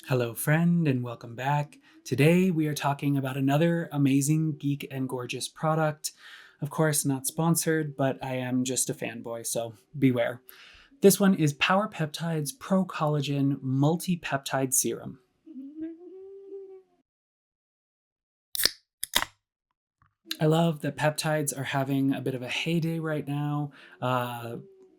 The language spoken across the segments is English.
Hello, friend, and welcome back. Today we are talking about another amazing Geek and Gorgeous product. Of course, not sponsored, but I am just a fanboy, so beware. This one is Power Peptides Pro Collagen Multi Peptide Serum. I love that peptides are having a bit of a heyday right now.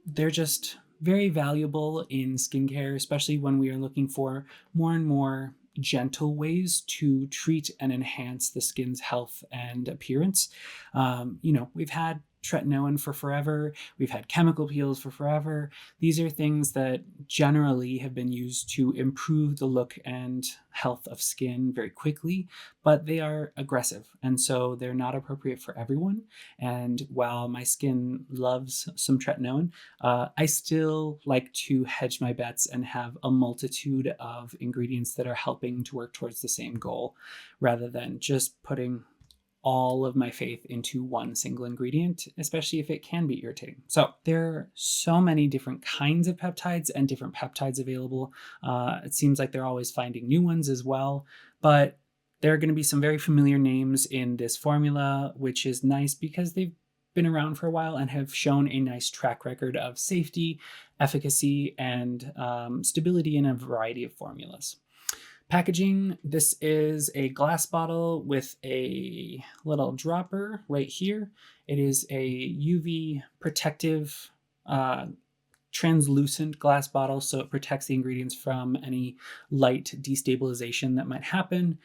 They're just very valuable in skincare, especially when we are looking for more and more gentle ways to treat and enhance the skin's health and appearance. We've had tretinoin for forever, we've had chemical peels for forever. These are things that generally have been used to improve the look and health of skin very quickly, but they are aggressive, and so they're not appropriate for everyone. And while my skin loves some tretinoin, I still like to hedge my bets and have a multitude of ingredients that are helping to work towards the same goal, rather than just putting all of my faith into one single ingredient, especially if it can be irritating. So there are so many different kinds of peptides and different peptides available. It seems like they're always finding new ones as well, but there are going to be some very familiar names in this formula, which is nice because they've been around for a while and have shown a nice track record of safety, efficacy, and stability in a variety of formulas. Packaging, this is a glass bottle with a little dropper right here. It is a UV protective translucent glass bottle, so it protects the ingredients from any light destabilization that might happen.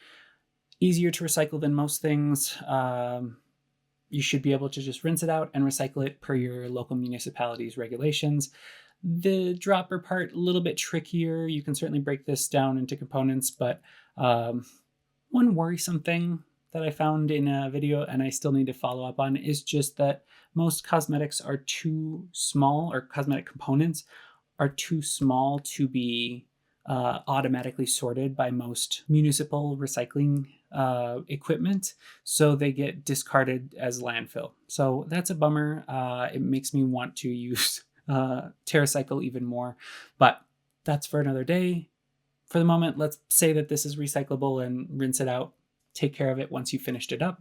Easier to recycle than most things. You should be able to just rinse it out and recycle it per your local municipality's regulations. The dropper part, a little bit trickier. You can certainly break this down into components, but one worrisome thing that I found in a video and I still need to follow up on is just that most cosmetics are too small, or cosmetic components are too small to be automatically sorted by most municipal recycling equipment, so they get discarded as landfill. So that's a bummer. It makes me want to use TerraCycle even more, but that's for another day. For the moment, let's say that this is recyclable and rinse it out. Take care of it once you've finished it up.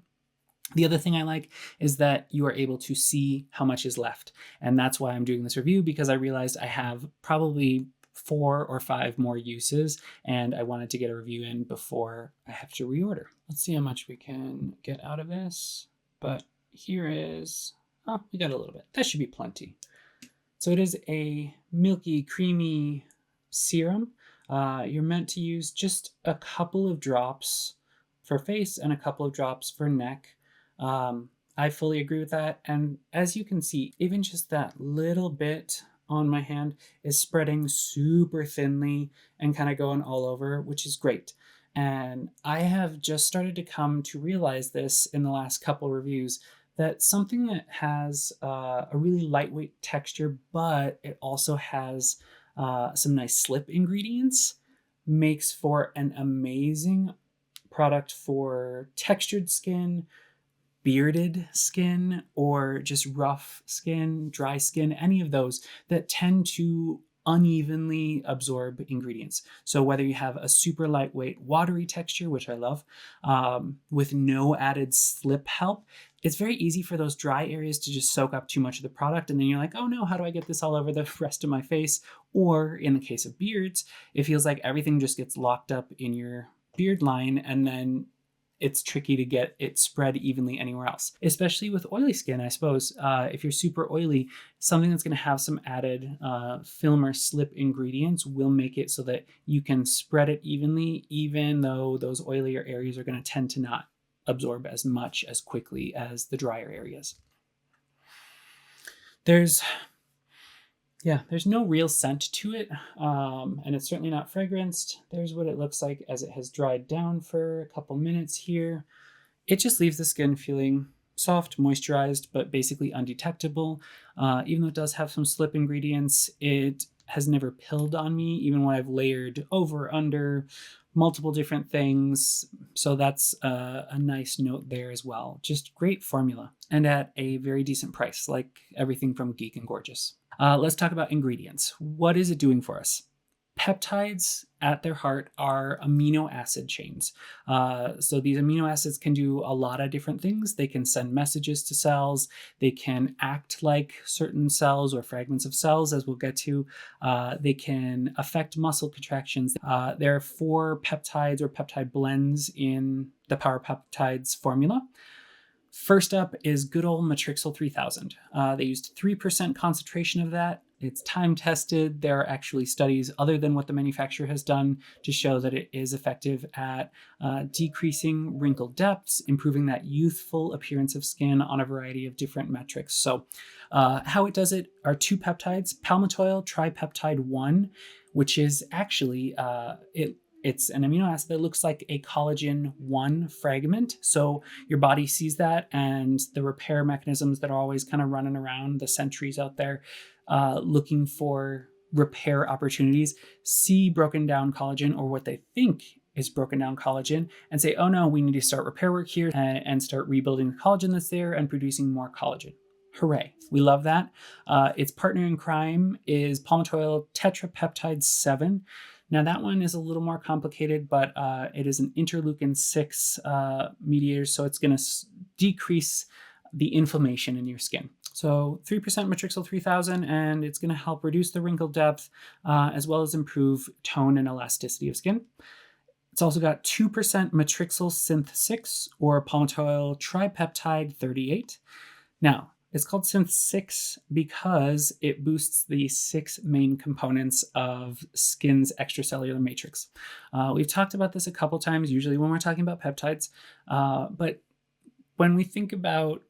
The other thing I like is that you are able to see how much is left. And that's why I'm doing this review, because I realized I have probably 4 or 5 more uses, and I wanted to get a review in before I have to reorder. Let's see how much we can get out of this. But here is, oh, we got a little bit. That should be plenty. So it is a milky, creamy serum. You're meant to use just a couple of drops for face and a couple of drops for neck. I fully agree with that. And as you can see, even just that little bit on my hand is spreading super thinly and kind of going all over, which is great. And I have just started to come to realize this in the last couple reviews, that something that has a really lightweight texture, but it also has some nice slip ingredients, makes for an amazing product for textured skin, bearded skin, or just rough skin, dry skin, any of those that tend to unevenly absorb ingredients. So whether you have a super lightweight watery texture, which I love, with no added slip help, it's very easy for those dry areas to just soak up too much of the product, and then you're like, oh no, how do I get this all over the rest of my face? Or in the case of beards, it feels like everything just gets locked up in your beard line, and then it's tricky to get it spread evenly anywhere else, especially with oily skin. I suppose if you're super oily, something that's going to have some added film or slip ingredients will make it so that you can spread it evenly, even though those oilier areas are going to tend to not absorb as much as quickly as the drier areas. There's no real scent to it, and it's certainly not fragranced. There's what it looks like as it has dried down for a couple minutes here. It just leaves the skin feeling soft, moisturized, but basically undetectable. Even though it does have some slip ingredients, it has never pilled on me, even when I've layered over, under, multiple different things. So that's a nice note there as well. Just great formula, and at a very decent price, like everything from Geek and Gorgeous. Let's talk about ingredients. What is it doing for us? Peptides at their heart are amino acid chains. So these amino acids can do a lot of different things. They can send messages to cells. They can act like certain cells or fragments of cells, as we'll get to. They can affect muscle contractions. There are 4 peptides or peptide blends in the Power Peptides formula. First up is good old Matrixyl 3000. They used 3% concentration of that. It's time tested. There are actually studies other than what the manufacturer has done to show that it is effective at decreasing wrinkle depths, improving that youthful appearance of skin on a variety of different metrics. So how it does it are 2 peptides, palmitoyl tripeptide 1, which is actually, it's an amino acid that looks like a collagen 1 fragment. So your body sees that, and the repair mechanisms that are always kind of running around, the sentries out there looking for repair opportunities, see broken down collagen, or what they think is broken down collagen, and say, oh no, we need to start repair work here and start rebuilding the collagen that's there and producing more collagen. Hooray. We love that. Its partner in crime is palmitoyl tetrapeptide 7. Now that one is a little more complicated, but it is an interleukin 6 mediator, so it's going to decrease the inflammation in your skin. So 3% Matrixyl 3000, and it's going to help reduce the wrinkle depth as well as improve tone and elasticity of skin. It's also got 2% Matrixyl Synth 6 or palmitoyl tripeptide 38. Now, it's called Synth 6 because it boosts the 6 main components of skin's extracellular matrix. We've talked about this a couple times, usually when we're talking about peptides, but when we think about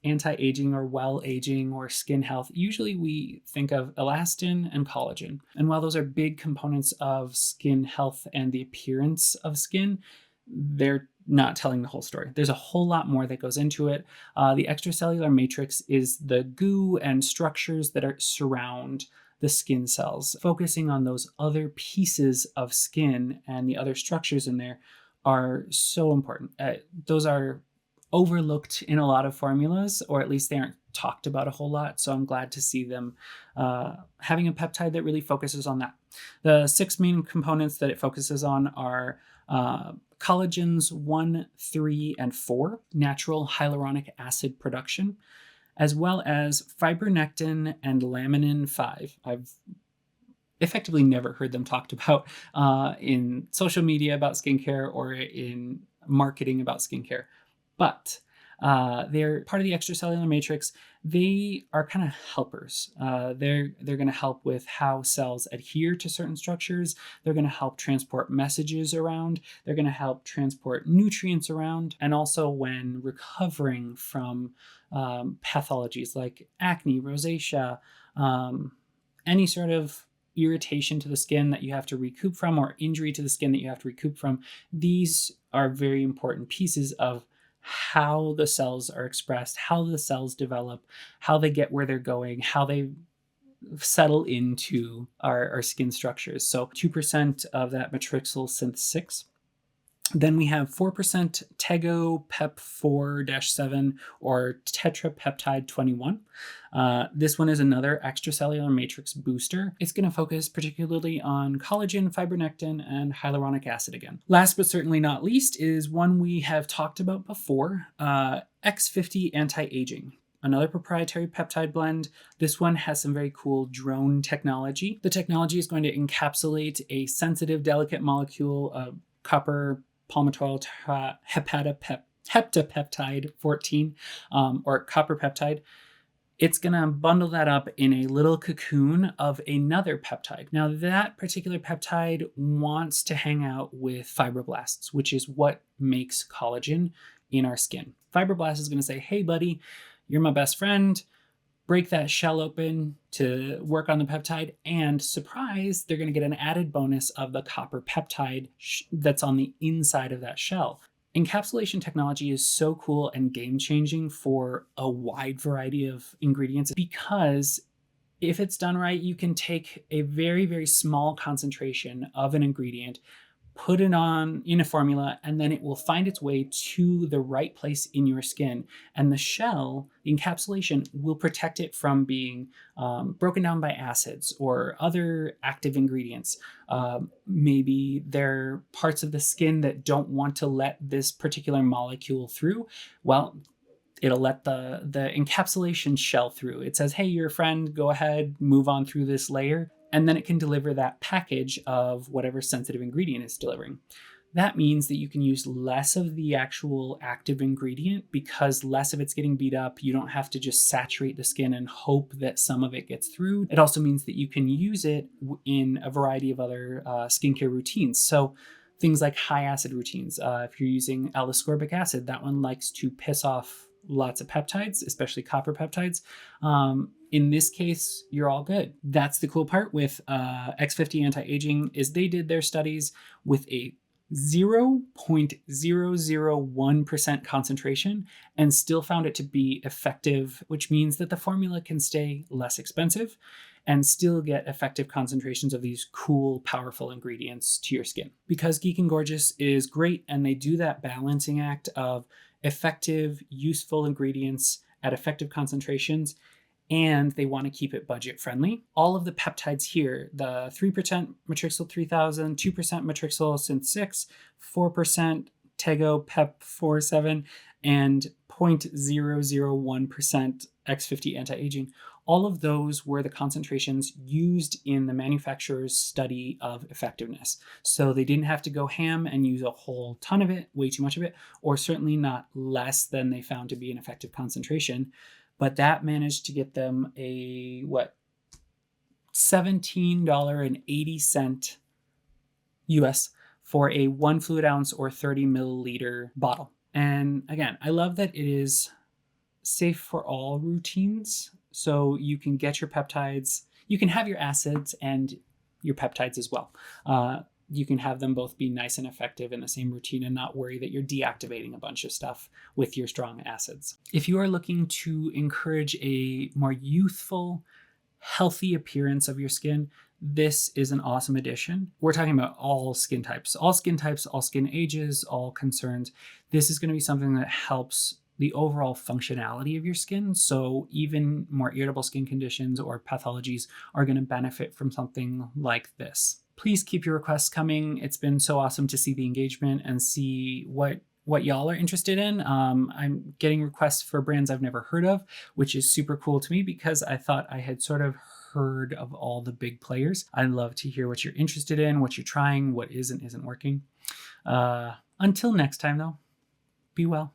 anti-aging or well-aging or skin health, usually we think of elastin and collagen. And while those are big components of skin health and the appearance of skin, they're not telling the whole story. There's a whole lot more that goes into it. The extracellular matrix is the goo and structures that surround the skin cells. Focusing on those other pieces of skin and the other structures in there are so important. Those are overlooked in a lot of formulas, or at least they aren't talked about a whole lot. So I'm glad to see them having a peptide that really focuses on that. The 6 main components that it focuses on are collagens 1, 3, and 4, natural hyaluronic acid production, as well as fibronectin and laminin 5. I've effectively never heard them talked about in social media about skincare or in marketing about skincare. But they're part of the extracellular matrix. They are kind of helpers. They're going to help with how cells adhere to certain structures. They're going to help transport messages around. They're going to help transport nutrients around. And also when recovering from pathologies like acne, rosacea, any sort of irritation to the skin that you have to recoup from, or injury to the skin that you have to recoup from, these are very important pieces of how the cells are expressed, how the cells develop, how they get where they're going, how they settle into our skin structures. So 2% of that Matrixyl Synth 6. Then we have 4% Tego Pep 4-7 or tetrapeptide 21. This one is another extracellular matrix booster. It's going to focus particularly on collagen, fibronectin, and hyaluronic acid again. Last but certainly not least is one we have talked about before, X50 Anti-Aging. Another proprietary peptide blend. This one has some very cool drone technology. The technology is going to encapsulate a sensitive, delicate molecule of copper palmitoyl heptapeptide 14, or copper peptide. It's going to bundle that up in a little cocoon of another peptide. Now, that particular peptide wants to hang out with fibroblasts, which is what makes collagen in our skin. Fibroblast is going to say, hey, buddy, you're my best friend. Break that shell open to work on the peptide, and surprise, they're going to get an added bonus of the copper peptide that's on the inside of that shell. Encapsulation technology is so cool and game-changing for a wide variety of ingredients because if it's done right, you can take a very, very small concentration of an ingredient, put it on in a formula, and then it will find its way to the right place in your skin. And the shell, the encapsulation, will protect it from being broken down by acids or other active ingredients. Maybe there are parts of the skin that don't want to let this particular molecule through. Well, it'll let the encapsulation shell through. It says, hey, you're a friend, go ahead, move on through this layer. And then it can deliver that package of whatever sensitive ingredient it's delivering. That means that you can use less of the actual active ingredient because less of it's getting beat up. You don't have to just saturate the skin and hope that some of it gets through. It also means that you can use it in a variety of other skincare routines. So things like high acid routines. If you're using L-ascorbic acid, that one likes to piss off lots of peptides, especially copper peptides. In this case, you're all good. That's the cool part with X50 anti-aging is they did their studies with a 0.001% concentration and still found it to be effective, which means that the formula can stay less expensive and still get effective concentrations of these cool, powerful ingredients to your skin. Because Geek and Gorgeous is great and they do that balancing act of effective, useful ingredients at effective concentrations, and they want to keep it budget friendly. All of the peptides here, the 3% Matrixyl 3000, 2% Matrixyl Synth 6, 4% Tego Pep 47, and 0.001% X50 anti-aging. All of those were the concentrations used in the manufacturer's study of effectiveness. So they didn't have to go ham and use a whole ton of it, way too much of it, or certainly not less than they found to be an effective concentration. But that managed to get them a, $17.80 US for a 1 fluid ounce or 30 milliliter bottle. And again, I love that it is safe for all routines. So you can get your peptides, you can have your acids and your peptides as well. You can have them both be nice and effective in the same routine and not worry that you're deactivating a bunch of stuff with your strong acids. If you are looking to encourage a more youthful, healthy appearance of your skin, this is an awesome addition. We're talking about all skin types, all skin ages, all concerns. This is going to be something that helps the overall functionality of your skin. So even more irritable skin conditions or pathologies are going to benefit from something like this. Please keep your requests coming. It's been so awesome to see the engagement and see what y'all are interested in. I'm getting requests for brands I've never heard of, which is super cool to me because I thought I had sort of heard of all the big players. I'd love to hear what you're interested in, what you're trying, what isn't working. Until next time though, be well.